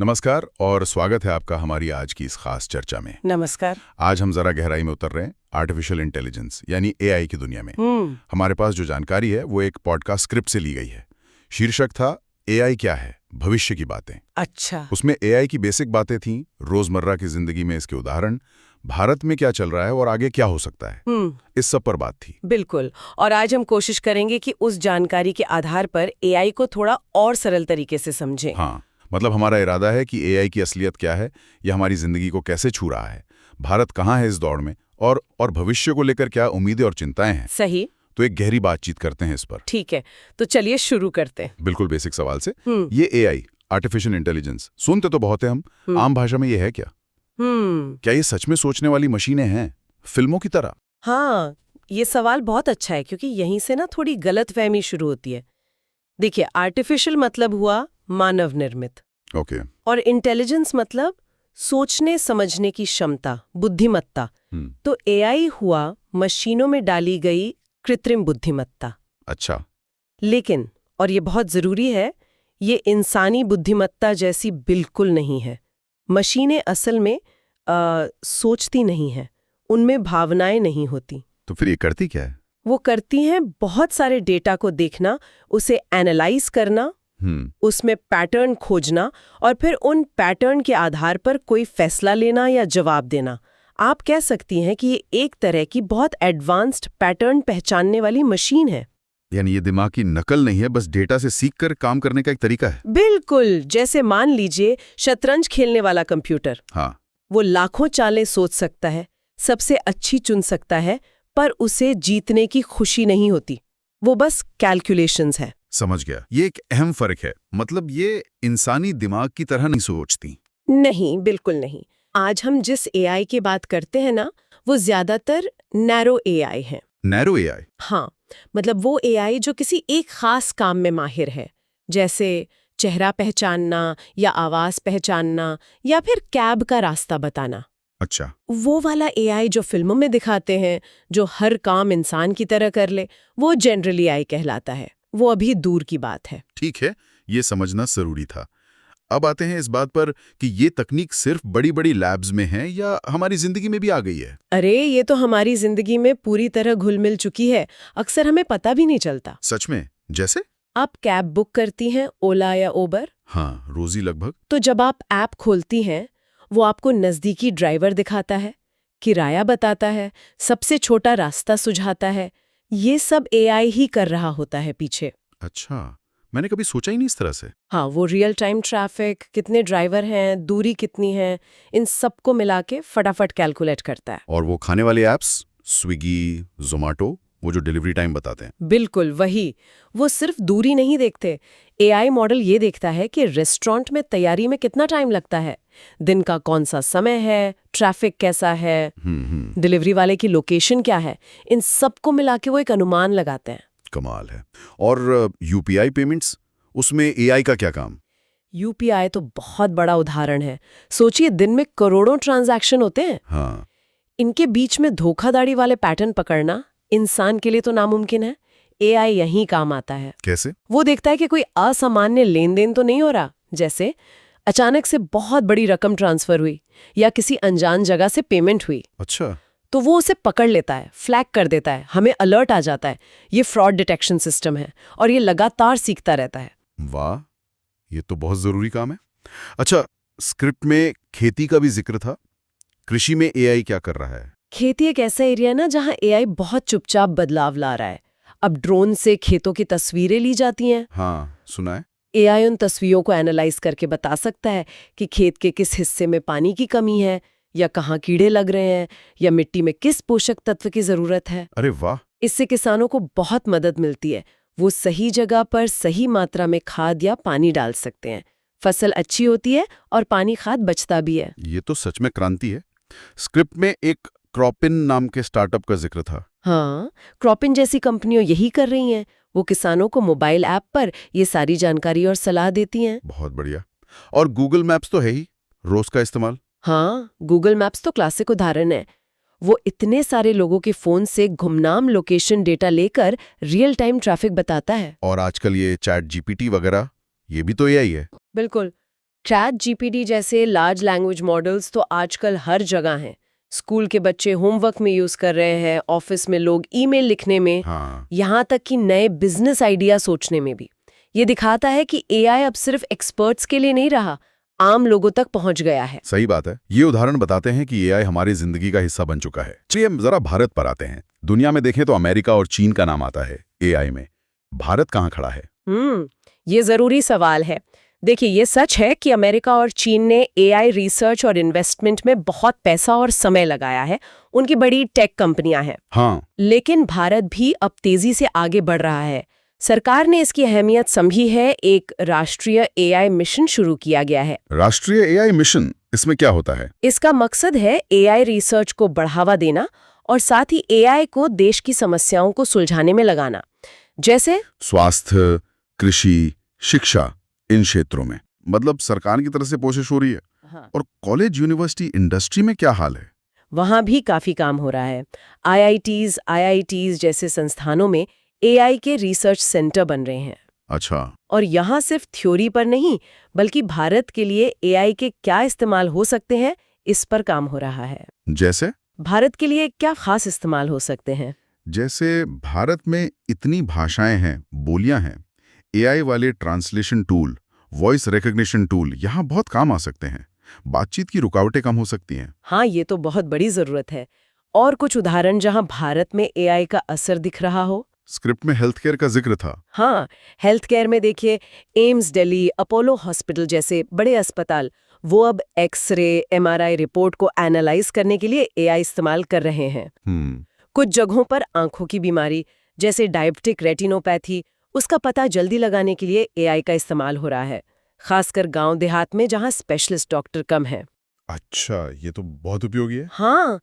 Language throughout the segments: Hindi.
नमस्कार और स्वागत है आपका हमारी आज की इस खास चर्चा में। नमस्कार। आज हम जरा गहराई में उतर रहे हैं आर्टिफिशियल इंटेलिजेंस यानी एआई की दुनिया में। हमारे पास जो जानकारी है वो एक पॉडकास्ट स्क्रिप्ट से ली गई है। शीर्षक था एआई क्या है, भविष्य की बातें। अच्छा। उसमें एआई की बेसिक बातें थीं, रोजमर्रा की जिंदगी में इसके उदाहरण, भारत में क्या चल रहा है और आगे क्या हो सकता है, इस सब पर बात थी। बिल्कुल। और आज हम कोशिश करेंगे कि उस जानकारी के आधार पर एआई को थोड़ा और सरल तरीके से समझें। हाँ, मतलब हमारा इरादा है कि एआई की असलियत क्या है, यह हमारी जिंदगी को कैसे छू रहा है, भारत कहाँ है इस दौड़ में, और भविष्य को लेकर क्या उम्मीदें और चिंताएं हैं। सही। तो एक गहरी बातचीत करते हैं इस पर। ठीक है, तो चलिए शुरू करते हैं। बिल्कुल बेसिक सवाल से। ये एआई, आर्टिफिशियल इंटेलिजेंस, सुनते तो बहुत है हम, आम भाषा में ये है क्या? क्या ये सच में सोचने वाली मशीनें हैं, फिल्मों की तरह? हाँ, ये सवाल बहुत अच्छा है क्योंकि यहीं से ना थोड़ी गलतफहमी शुरू होती है। देखिए, आर्टिफिशियल मतलब हुआ मानव निर्मित। ओके। और इंटेलिजेंस मतलब सोचने समझने की क्षमता, बुद्धिमत्ता। तो एआई हुआ मशीनों में डाली गई कृत्रिम बुद्धिमत्ता। अच्छा। लेकिन, और ये बहुत जरूरी है, ये इंसानी बुद्धिमत्ता जैसी बिल्कुल नहीं है। मशीनें असल में सोचती नहीं हैं, उनमें भावनाएं नहीं होती। तो फिर ये करती क्या है? वो करती हैं बहुत सारे डेटा को देखना, उसे एनालाइज करना, उसमें पैटर्न खोजना और फिर उन पैटर्न के आधार पर कोई फैसला लेना या जवाब देना। आप कह सकती हैं कि ये एक तरह की बहुत एडवांस्ड पैटर्न पहचानने वाली मशीन है। यानी ये दिमाग की नकल नहीं है, बस डेटा से सीखकर काम करने का एक तरीका है। बिल्कुल, जैसे मान लीजिए शतरंज खेलने वाला कंप्यूटर। हाँ। वो लाखों चालें सोच सकता है, सबसे अच्छी चुन सकता है, पर उसे जीतने की खुशी नहीं होती। वो बस कैलकुलेशंस है। समझ गया। ये एक अहम फर्क है, मतलब ये इंसानी दिमाग की तरह नहीं सोचती। नहीं, बिल्कुल नहीं। आज हम जिस एआई की बात करते हैं ना, वो ज्यादातर नैरो एआई है। Narrow AI? हाँ, मतलब वो एआई जो किसी एक खास काम में माहिर है, जैसे चेहरा पहचानना या आवाज पहचानना या फिर कैब का रास्ता बताना। अच्छा। वो वाला एआई जो फिल्मों में दिखाते हैं, जो हर काम इंसान की तरह कर ले, वो जनरल एआई कहलाता है। वो अभी दूर की बात है। ठीक है, ये समझना जरूरी था। अब आते हैं इस बात पर कि ये तकनीक सिर्फ बड़ी-बड़ी लैब्स में है या हमारी जिंदगी में भी आ गई है? अरे, ये तो हमारी जिंदगी में पूरी तरह घुल मिल चुकी है। अक्सर हमें पता भी नहीं चलता। सच में? जैसे? आप कैब बुक करती हैं, ओला या उबर? हाँ, रोजी लगभग। तो जब आप ऐप खोलती हैं, वो आपको नजदीकी ड्राइवर दिखाता है, किराया बताता है, सबसे छोटा रास्ता सुझाता है। ये सब एआई ही कर रहा होता है पीछे। अच्छा, मैंने कभी सोचा ही नहीं इस तरह से। हाँ, वो रियल टाइम ट्रैफिक, कितने ड्राइवर हैं, दूरी कितनी है, इन सबको मिला के फटाफट कैलकुलेट करता है। और वो खाने वाले ऐप्स, स्विगी, जोमेटो, वो जो डिलीवरी टाइम बताते हैं? बिल्कुल वही। वो सिर्फ दूरी नहीं देखते, एआई मॉडल ये देखता है कि रेस्टोरेंट में तैयारी में कितना टाइम लगता है, दिन का कौन सा समय है, ट्रैफिक कैसा है, डिलीवरी वाले की लोकेशन क्या है। इन सबको मिला के वो एक अनुमान लगाते हैं। कमाल है। और यूपीआई पेमेंट्स, उसमें एआई का क्या काम? यूपीआई तो बहुत बड़ा उदाहरण है। सोचिए, दिन में करोड़ों ट्रांजैक्शन होते हैं। हाँ। इनके बीच में धोखाधड़ी वाले पैटर्न पकड़ना इंसान के लिए तो नामुमकिन है। एआई यहीं काम आता है। कैसे? वो देखता है कि कोई असामान्य लेन देन तो नहीं हो रहा, जैसे अचानक से बहुत बड़ी रकम ट्रांसफर हुई या किसी अनजान जगह से पेमेंट हुई। अच्छा। तो वो उसे पकड़ लेता है, फ्लैग कर देता है, हमें अलर्ट आ जाता है। ये फ्रॉड डिटेक्शन सिस्टम है और ये लगातार सीखता रहता है। वाह, ये तो बहुत जरूरी काम है। अच्छा, स्क्रिप्ट में खेती का भी जिक्र था। कृषि में एआई क्या कर रहा है? खेती एक ऐसा एरिया ना जहां एआई बहुत चुपचाप बदलाव ला रहा है। अब ड्रोन से खेतों की तस्वीरें ली जाती हैं। हाँ, सुना है। एआई उन तस्वीरों को एनालाइज करके बता सकता है कि खेत के किस हिस्से में पानी की कमी है, या कहाँ कीड़े लग रहे हैं, या मिट्टी में किस पोषक तत्व की जरूरत है। अरे वाह। इससे किसानों को बहुत मदद मिलती है। वो सही जगह पर सही मात्रा में खाद या पानी डाल सकते हैं। फसल अच्छी होती है और पानी खाद बचता भी है। ये तो सच में क्रांति है। स्क्रिप्ट में एक क्रॉपिन नाम के स्टार्टअप का जिक्र था। हाँ, क्रॉपिन जैसी कंपनियां यही कर रही हैं। वो किसानों को मोबाइल ऐप पर ये सारी जानकारी और सलाह देती हैं। बहुत बढ़िया। और गूगल मैप्स तो है ही, रोज का इस्तेमाल। हाँ, गूगल मैप्स तो क्लासिक उदाहरण है। वो इतने सारे लोगों के फोन से गुमनाम लोकेशन डेटा लेकर रियल टाइम ट्रैफिक बताता है। और आजकल ये चैट जीपीटी वगैरह, ये भी तो एआई है। बिल्कुल। चैट जीपीटी जैसे लार्ज लैंग्वेज मॉडल्स तो आजकल हर जगह हैं। स्कूल के बच्चे होमवर्क में यूज कर रहे हैं, ऑफिस में लोग ईमेल लिखने में, हाँ, यहाँ तक कि नए बिजनेस आइडिया सोचने में भी। ये दिखाता है कि एआई अब सिर्फ एक्सपर्ट्स के लिए नहीं रहा, आम लोगों तक पहुंच गया है। सही बात है। ये उदाहरण बताते हैं कि एआई हमारी जिंदगी का हिस्सा बन चुका है। चलिए जरा भारत पर आते हैं। दुनिया में देखें तो अमेरिका और चीन का नाम आता है एआई में। भारत कहाँ खड़ा है? ये जरूरी सवाल है। देखिए, ये सच है कि अमेरिका और चीन ने एआई रिसर्च और इन्वेस्टमेंट में बहुत पैसा और समय लगाया है। उनकी बड़ी टेक कंपनियां हैं। हाँ, लेकिन भारत भी अब तेजी से आगे बढ़ रहा है। सरकार ने इसकी अहमियत समझी है, एक राष्ट्रीय एआई मिशन शुरू किया गया है। राष्ट्रीय एआई मिशन, इसमें क्या होता है? इसका मकसद है एआई रिसर्च को बढ़ावा देना और साथ ही एआई को देश की समस्याओं को सुलझाने में लगाना, जैसे स्वास्थ्य, कृषि, शिक्षा, इन क्षेत्रों में। मतलब सरकार की तरफ से कोशिश हो रही है। हाँ। और कॉलेज, यूनिवर्सिटी, इंडस्ट्री में क्या हाल है? वहाँ भी काफी काम हो रहा है। आईआईटीज जैसे संस्थानों में एआई के रिसर्च सेंटर बन रहे हैं। अच्छा, और यहाँ सिर्फ थ्योरी पर नहीं, बल्कि भारत के लिए एआई के क्या इस्तेमाल हो सकते हैं, इस पर काम हो रहा है। जैसे? भारत के लिए क्या खास इस्तेमाल हो सकते हैं? जैसे भारत में इतनी भाषाएं हैं, बोलियां हैं, एआई वाले translation tool, voice recognition tool यहाँ बहुत काम आ सकते हैं। बातचीत की रुकावटें कम हो सकती हैं। हाँ, ये तो बहुत बड़ी जरूरत है। और कुछ उदाहरण जहाँ भारत में एआई का असर दिख रहा हो? स्क्रिप्ट में हेल्थ केयर का जिक्र था। हाँ, हेल्थ केयर में देखिए, एम्स दिल्ली, अपोलो हॉस्पिटल जैसे बड़े अस्पताल, वो अब एक्सरे, एमआरआई रिपोर्ट को एनालाइज करने के लिए एआई इस्तेमाल कर रहे हैं। कुछ जगहों पर आंखों की बीमारी जैसे डायबिटिक रेटिनोपैथी, उसका पता जल्दी लगाने के लिए एआई का इस्तेमाल हो रहा है, खासकर गांव देहात में जहां स्पेशलिस्ट डॉक्टर कम हैं। अच्छा, ये तो बहुत उपयोगी है। हाँ,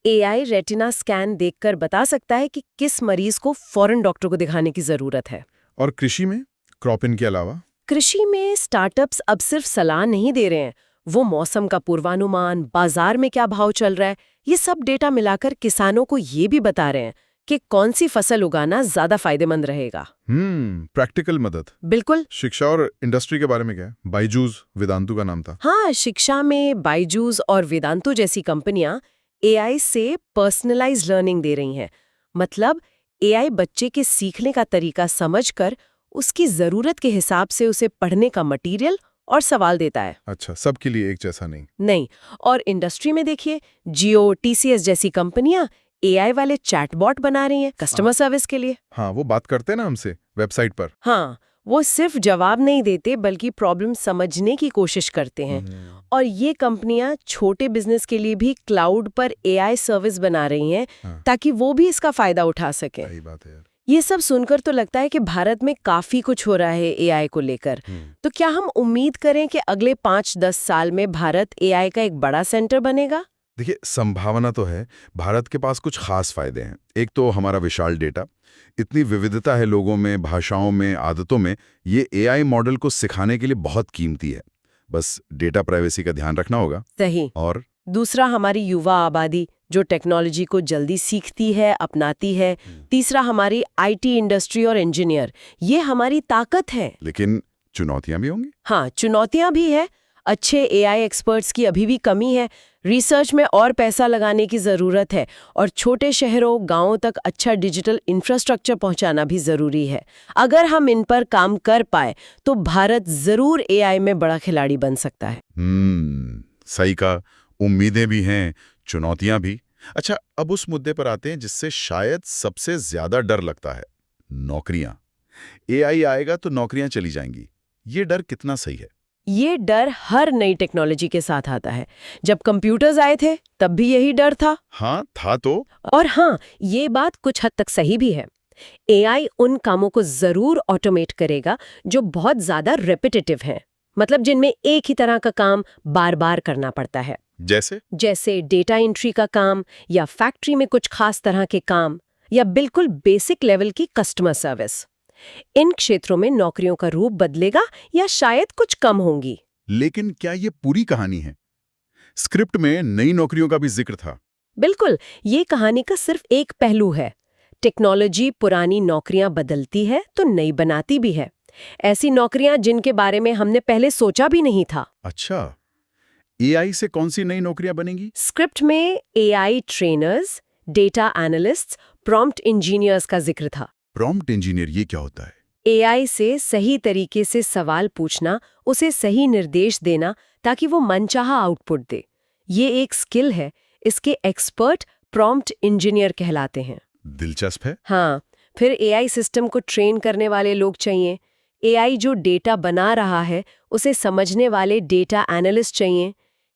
एआई रेटिना स्कैन देखकर बता सकता है कि किस मरीज को फौरन डॉक्टर को दिखाने की जरूरत है। और कृषि में क्रॉपिंग के अलावा? कृषि में स्टार्टअप्स अब सिर्फ सलाह नहीं दे रहे हैं, वो मौसम का पूर्वानुमान, बाजार में क्या भाव चल रहा है, ये सब डेटा मिलाकर किसानों को ये भी बता रहे हैं कि कौन सी फसल उगाना ज्यादा फायदेमंद रहेगा। प्रैक्टिकल मदद। बिल्कुल। शिक्षा और इंडस्ट्री के बारे में क्या है? बायजूस, वेदांतु का नाम था। हाँ, शिक्षा में बायजूस और वेदांतु जैसी कंपनियां एआई से पर्सनलाइज्ड लर्निंग दे रही हैं। मतलब एआई बच्चे के सीखने का तरीका समझकर उसकी जरूरत के हिसाब से उसे पढ़ने का मटेरियल और सवाल देता है। अच्छा, सबके लिए एक जैसा नहीं। और इंडस्ट्री में देखिए, जियो, टीसीएस जैसी कंपनियां एआई वाले चैटबॉट बना रही हैं कस्टमर सर्विस के लिए। हाँ, वो बात करते हैं ना हमसे वेबसाइट पर। हाँ, वो सिर्फ जवाब नहीं देते बल्कि प्रॉब्लम समझने की कोशिश करते हैं। और ये कंपनियां छोटे बिजनेस के लिए भी क्लाउड पर एआई सर्विस बना रही हैं, ताकि वो भी इसका फायदा उठा सके। सही बात है यार। ये सब सुनकर तो लगता है कि भारत में काफी कुछ हो रहा है एआई को लेकर। तो क्या हम उम्मीद करें कि अगले 5-10 साल में भारत एआई का एक बड़ा सेंटर बनेगा? देखिए, संभावना तो है। भारत के पास कुछ खास फायदे हैं। एक तो हमारा विशाल डेटा, इतनी विविधता है लोगों में, भाषाओं में, आदतों में। ये एआई मॉडल को सिखाने के लिए बहुत कीमती है। बस डेटा प्राइवेसी का ध्यान रखना होगा। सही। और दूसरा, हमारी युवा आबादी जो टेक्नोलॉजी को जल्दी सीखती है, अपनाती है। तीसरा, हमारी आईटी इंडस्ट्री और इंजीनियर, ये हमारी ताकत है। लेकिन चुनौतियां भी होंगी। हाँ, चुनौतियां भी है। अच्छे एआई एक्सपर्ट्स की अभी भी कमी है। रिसर्च में और पैसा लगाने की जरूरत है और छोटे शहरों, गांवों तक अच्छा डिजिटल इंफ्रास्ट्रक्चर पहुंचाना भी जरूरी है। अगर हम इन पर काम कर पाए तो भारत जरूर एआई में बड़ा खिलाड़ी बन सकता है। सही का। उम्मीदें भी हैं, चुनौतियां भी। अच्छा, अब उस मुद्दे पर आते हैं जिससे शायद सबसे ज्यादा डर लगता है, नौकरियां। एआई आएगा तो नौकरियां चली जाएंगी। ये डर कितना सही है? ये डर हर नई टेक्नोलॉजी के साथ आता है। जब कंप्यूटर्स आए थे तब भी यही डर था। हाँ, था तो। और हाँ, ये बात कुछ हद तक सही भी है। एआई उन कामों को जरूर ऑटोमेट करेगा जो बहुत ज्यादा रेपिटेटिव हैं, मतलब जिनमें एक ही तरह का काम बार बार करना पड़ता है। जैसे डेटा एंट्री का काम, या फैक्ट्री में कुछ खास तरह के काम, या बिल्कुल बेसिक लेवल की कस्टमर सर्विस। इन क्षेत्रों में नौकरियों का रूप बदलेगा या शायद कुछ कम होंगी। लेकिन क्या ये पूरी कहानी है? स्क्रिप्ट में नई नौकरियों का भी जिक्र था। बिल्कुल, ये कहानी का सिर्फ एक पहलू है। टेक्नोलॉजी पुरानी नौकरियां बदलती है तो नई बनाती भी है। ऐसी नौकरियां जिनके बारे में हमने पहले सोचा भी नहीं था। अच्छा, एआई से कौन सी नई नौकरियां बनेंगी? स्क्रिप्ट में AI trainers, data analysts, prompt engineers का जिक्र था। प्रॉम्प्ट इंजीनियर ये क्या होता है? एआई से सही तरीके से सवाल पूछना, उसे सही निर्देश देना ताकि वो मनचाहा आउटपुट दे। ये एक स्किल है, इसके एक्सपर्ट प्रॉम्प्ट इंजीनियर कहलाते हैं। दिलचस्प है। हाँ, फिर एआई सिस्टम को ट्रेन करने वाले लोग चाहिए। एआई जो डेटा बना रहा है उसे समझने वाले डेटा एनालिस्ट चाहिए।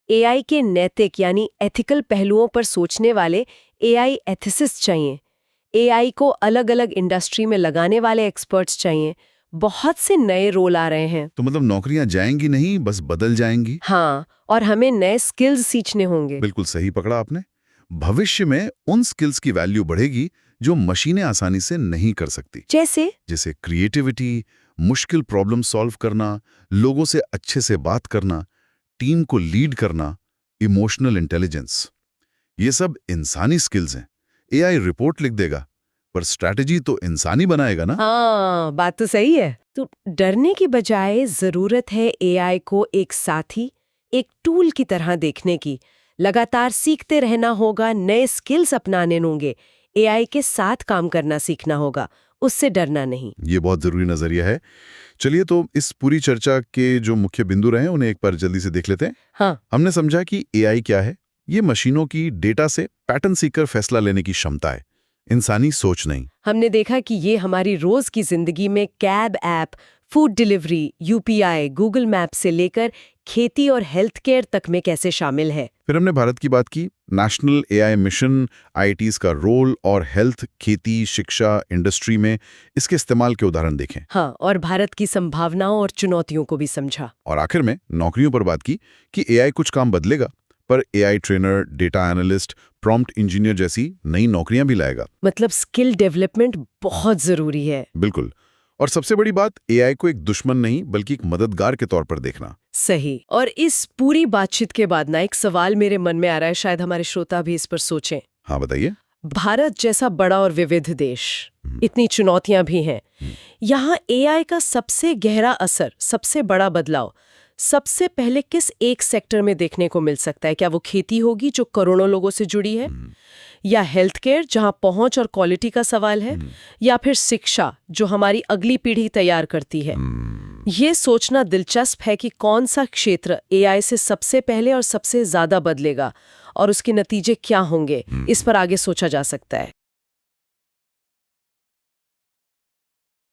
एआई के नैतिक यानी एथिकल पहलुओं पर सोचने वाले एआई एथिसिस्ट चाहिए। एआई को अलग अलग इंडस्ट्री में लगाने वाले एक्सपर्ट्स चाहिए। बहुत से नए रोल आ रहे हैं। तो मतलब नौकरियां जाएंगी नहीं, बस बदल जाएंगी। हाँ, और हमें नए स्किल्स सीखने होंगे। बिल्कुल सही पकड़ा आपने। भविष्य में उन स्किल्स की वैल्यू बढ़ेगी जो मशीनें आसानी से नहीं कर सकती। जैसे क्रिएटिविटी, मुश्किल प्रॉब्लम सॉल्व करना, लोगों से अच्छे से बात करना, टीम को लीड करना, इमोशनल इंटेलिजेंस। ये सब इंसानी स्किल्स हैं। एआई रिपोर्ट लिख देगा, पर स्ट्रैटेजी तो इंसानी बनाएगा ना। हाँ, बात तो सही है। तो डरने की बजाय जरूरत है एआई को एक साथी, एक टूल की तरह देखने की। लगातार सीखते रहना होगा, नए स्किल्स अपनाने होंगे, एआई के साथ काम करना सीखना होगा, उससे डरना नहीं। ये बहुत जरूरी नजरिया है। चलिए, तो इस पूरी चर्चा के जो मुख्य बिंदु रहे उन्हें एक बार जल्दी से देख लेते हैं। हाँ, हमने समझा कि एआई क्या है। ये मशीनों की डेटा से पैटर्न सीखकर फैसला लेने की क्षमता है, इंसानी सोच नहीं। हमने देखा कि ये हमारी रोज की जिंदगी में cab app, food delivery, UPI, Google map से लेकर खेती और हेल्थ केयर तक में कैसे शामिल है। फिर हमने भारत की बात की, नेशनल एआई मिशन, आईआईटीज का रोल और हेल्थ, खेती, शिक्षा, इंडस्ट्री में इसके इस्तेमाल के उदाहरण देखें। हाँ, और भारत की संभावनाओं और चुनौतियों को भी समझा। और आखिर में नौकरियों पर बात की कि एआई कुछ काम बदलेगा, पर AI trainer, data analyst, prompt engineer जैसी नई नौकरियां भी लाएगा। मतलब स्किल डेवलपमेंट बहुत जरूरी है। बिल्कुल। और सबसे बड़ी बात, एआई को एक दुश्मन नहीं बल्कि एक मददगार के तौर पर देखना। सही। और इस पूरी बातचीत के बाद ना एक सवाल मेरे मन में आ रहा है, शायद हमारे श्रोता भी इस पर सोचें। हाँ, बताइए। भारत जैसा बड़ा और विविध देश, इतनी चुनौतियां भी हैं, यहाँ एआई का सबसे गहरा असर, सबसे बड़ा बदलाव सबसे पहले किस एक सेक्टर में देखने को मिल सकता है? क्या वो खेती होगी जो करोड़ों लोगों से जुड़ी है, या हेल्थ केयर जहां पहुंच और क्वालिटी का सवाल है, या फिर शिक्षा जो हमारी अगली पीढ़ी तैयार करती है? ये सोचना दिलचस्प है कि कौन सा क्षेत्र एआई से सबसे पहले और सबसे ज्यादा बदलेगा और उसके नतीजे क्या होंगे। इस पर आगे सोचा जा सकता है।